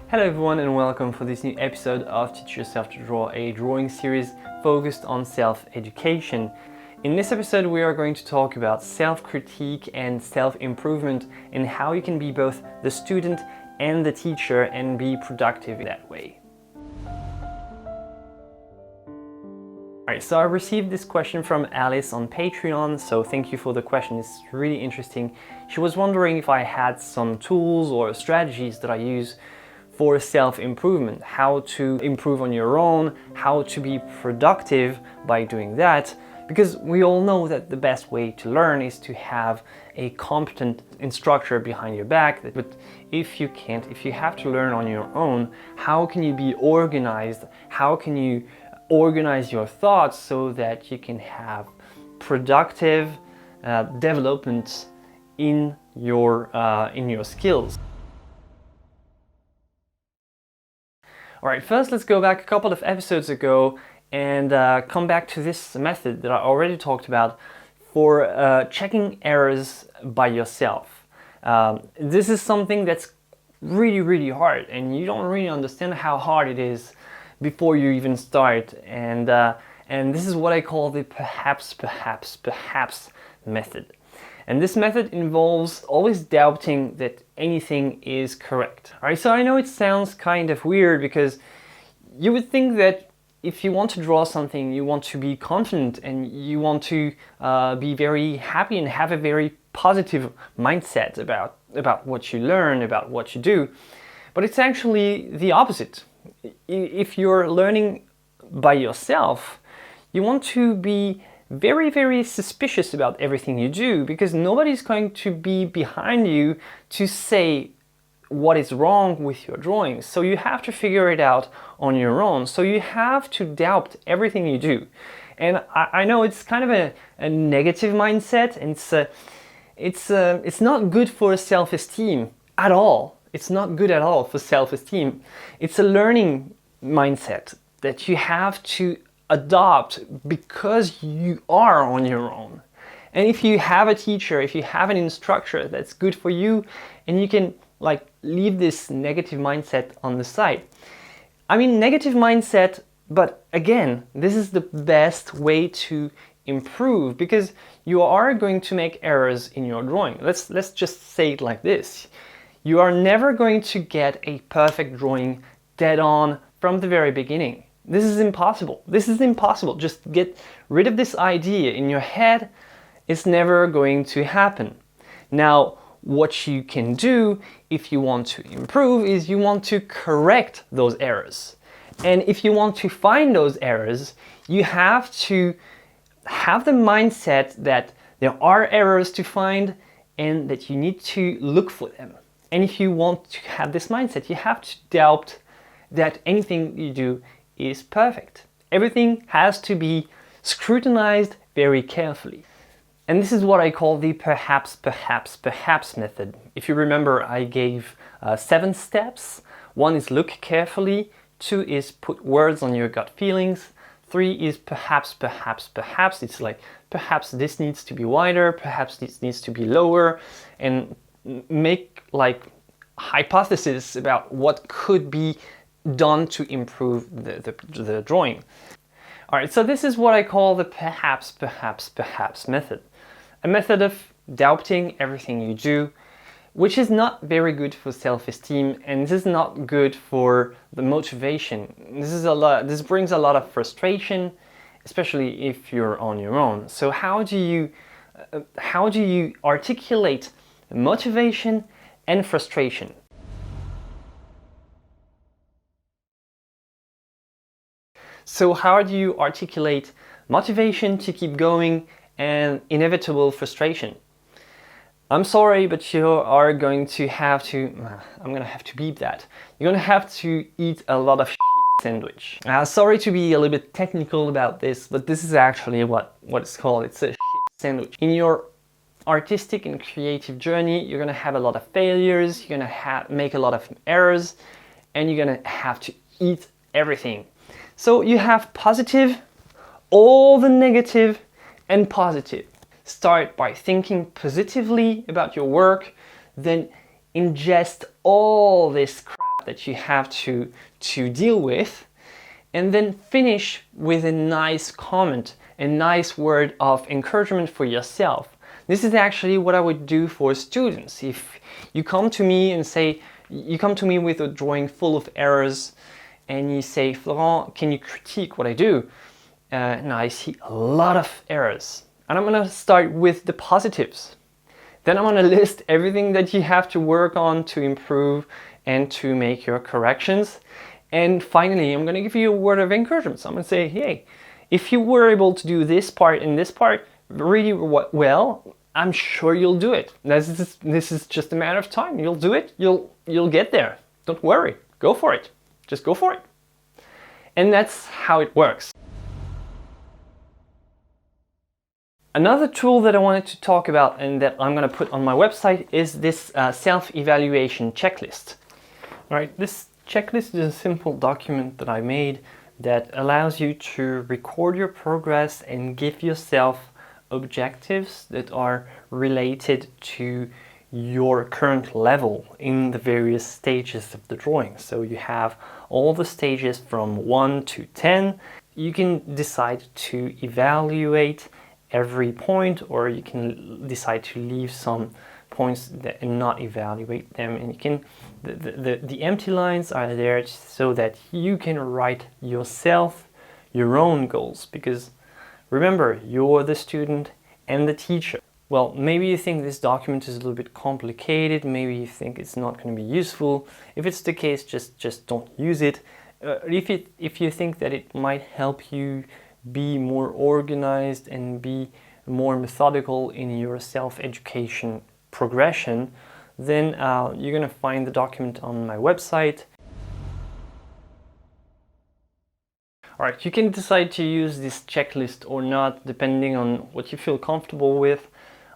Hello everyone and welcome for this new episode of Teach Yourself to Draw, a drawing series focused on self-education. In this episode we are going to talk about self-critique and self-improvement and how you can be both the student and the teacher and be productive that way. Alright, so I received this question from Alice on Patreon, so thank you for the question, it's really interesting. She was wondering if I had some tools or strategies that I use for self-improvement, how to improve on your own, how to be productive by doing that, because we all know that the best way to learn is to have a competent instructor behind your back. But if you can't, if you have to learn on your own, how can you be organized? How can you organize your thoughts so that you can have productive development in your skills? Alright, first let's go back a couple of episodes ago and come back to this method that I already talked about for checking errors by yourself. This is something that's really hard and you don't really understand how hard it is before you even start, and this is what I call the perhaps method. And this method involves always doubting that anything is correct. Alright, so I know it sounds kind of weird because you would think that if you want to draw something, you want to be confident and you want to be very happy and have a very positive mindset about what you learn, about what you do. But it's actually the opposite. If you're learning by yourself, you want to be very suspicious about everything you do, because nobody's going to be behind you to say what is wrong with your drawings. So you have to figure it out on your own. So you have to doubt everything you do. And I know it's kind of a negative mindset, and it's not good for self-esteem at all. It's not good at all for self-esteem. It's a learning mindset that you have to adopt because you are on your own. And if you have a teacher, if you have an instructor, that's good for you, and you can leave this negative mindset on the side. I mean, negative mindset, but again, this is the best way to improve, because you are going to make errors in your drawing. Let's just say it like this. You are never going to get a perfect drawing dead on from the very beginning. This is impossible. This is impossible. Just get rid of this idea in your head. It's never going to happen. Now, what you can do if you want to improve is you want to correct those errors. And if you want to find those errors, you have to have the mindset that there are errors to find and that you need to look for them. And if you want to have this mindset, you have to doubt that anything you do is perfect. Everything has to be scrutinized very carefully. And this is what I call the perhaps method. If you remember, I gave 7 steps. 1 is look carefully, 2 is put words on your gut feelings, 3 is perhaps. It's like, perhaps this needs to be wider, perhaps this needs to be lower, and make hypotheses about what could be done to improve the drawing. Alright, so this is what I call the perhaps method. A method of doubting everything you do, which is not very good for self-esteem, and this is not good for the motivation. This brings a lot of frustration, especially if you're on your own. So how do you articulate motivation and frustration? So how do you articulate motivation to keep going and inevitable frustration? I'm sorry, but you are going to have to, I'm going to have to beep that. You're going to have to eat a lot of sandwich. Sorry to be a little bit technical about this, but this is actually what it's called. It's a sandwich. In your artistic and creative journey, you're going to have a lot of failures, you're going to make a lot of errors, and you're going to have to eat everything. So you have positive, all the negative, and positive. Start by thinking positively about your work, then ingest all this crap that you have to deal with, and then finish with a nice comment, a nice word of encouragement for yourself. This is actually what I would do for students. If you come to me and say, you come to me with a drawing full of errors, and you say, Florent, can you critique what I do? Now I see a lot of errors. And I'm gonna start with the positives. Then I'm gonna list everything that you have to work on to improve and to make your corrections. And finally, I'm gonna give you a word of encouragement. So I'm gonna say, hey, if you were able to do this part and this part really well, I'm sure you'll do it. This is just a matter of time. You'll do it, you'll get there. Don't worry, go for it. Just go for it. And that's how it works. Another tool that I wanted to talk about and that I'm going to put on my website is this self-evaluation checklist. All right, this checklist is a simple document that I made that allows you to record your progress and give yourself objectives that are related to your current level in the various stages of the drawing. So you have all the stages from 1 to 10. You can decide to evaluate every point, or you can decide to leave some points and not evaluate them. And you can the empty lines are there so that you can write yourself your own goals, because remember, you're the student and the teacher. Well, maybe you think this document is a little bit complicated, maybe you think it's not going to be useful. If it's the case, just don't use it. If you think that it might help you be more organized and be more methodical in your self-education progression, then you're going to find the document on my website. Alright, you can decide to use this checklist or not, depending on what you feel comfortable with.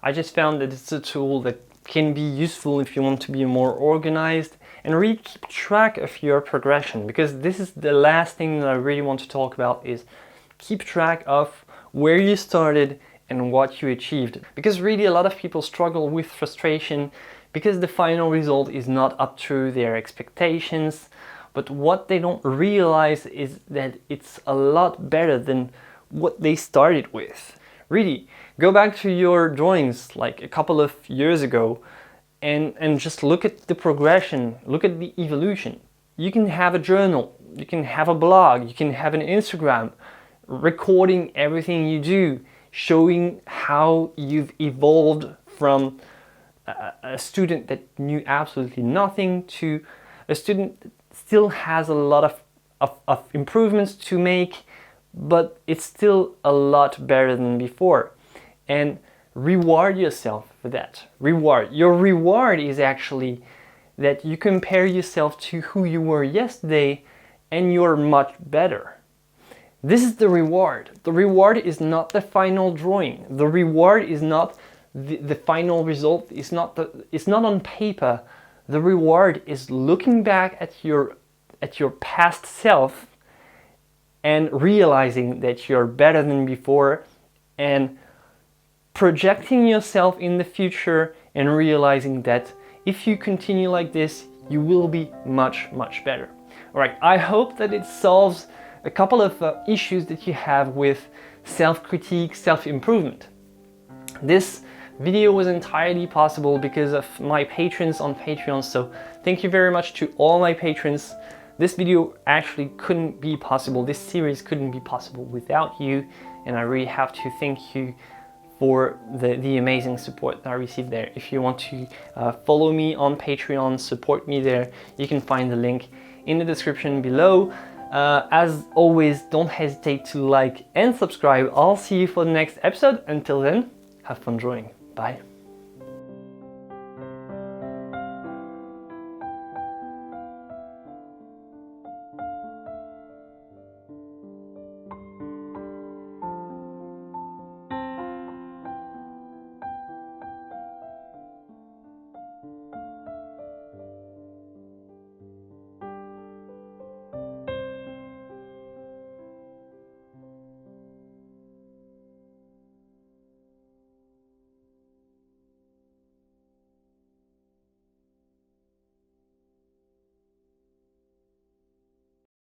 I just found that it's a tool that can be useful if you want to be more organized and really keep track of your progression, because this is the last thing that I really want to talk about, is keep track of where you started and what you achieved. Because really a lot of people struggle with frustration because the final result is not up to their expectations. But what they don't realize is that it's a lot better than what they started with. Really, go back to your drawings like a couple of years ago and just look at the progression, look at the evolution. You can have a journal, you can have a blog, you can have an Instagram, recording everything you do, showing how you've evolved from a student that knew absolutely nothing to a student that still has a lot of improvements to make, but it's still a lot better than before. And reward yourself for that. Your reward is actually that you compare yourself to who you were yesterday and you're much better. This is the reward. The reward is not the final drawing. The reward is not the final result. It's not on paper. The reward is looking back at your past self and realizing that you're better than before, and projecting yourself in the future and realizing that if you continue like this, you will be much, much better. All right, I hope that it solves a couple of issues that you have with self-critique, self-improvement. This video was entirely possible because of my patrons on Patreon, so thank you very much to all my patrons. This video actually couldn't be possible, this series couldn't be possible without you, and I really have to thank you for the amazing support that I received there. If you want to follow me on Patreon, support me there, you can find the link in the description below. As always, don't hesitate to like and subscribe. I'll see you for the next episode. Until then, have fun drawing. Bye.